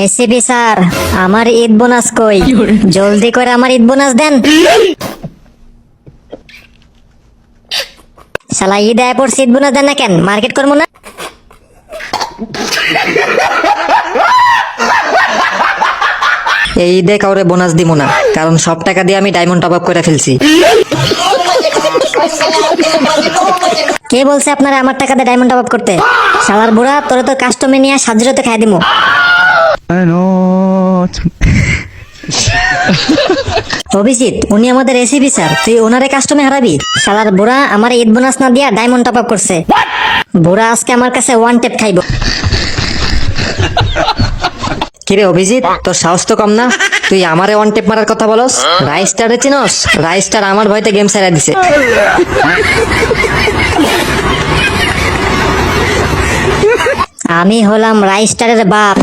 ACB sir, আমার Eid bonus কই? জলদি করে আমার ঈদ বোনাস দেন। শালা ঈদ আয় পড়ছে, ঈদ বোনাস দেন না কেন? মার্কেট করবো না? এই ঈদে কাউরে বোনাস দিব না, কারণ সব টাকা দিয়ে আমি ডায়মন্ড টপ আপ করে ফেলছি। কে বলছে আপনারা আমার টাকা দিয়ে ডায়মন্ড টপ আপ করতে? শালার বুড়া, তোরে তো কাস্টমে নিয়ে সাজরতে খাই দিমু। অভিজিৎ, উনি আমাদের এসিবি স্যার, তুই ওনারে কাস্টমে হারাবি? শালার বুড়া আমার ঈদ বোনাস না দিয়া ডায়মন্ড টপ আপ করছে। বুড়া আজকে আমার কাছে ওয়ান টেপ খাইব। কিরে অভিজিৎ, তোর সাহস তো কম না? তুই আমারে ওয়ান টেপ মারার কথা বলস? রাইস্টারে চিনস? রাইস্টার আমার ভয়তে গেম ছেড়ে দিছে। আমি হলাম রাইস্টারের বাপ।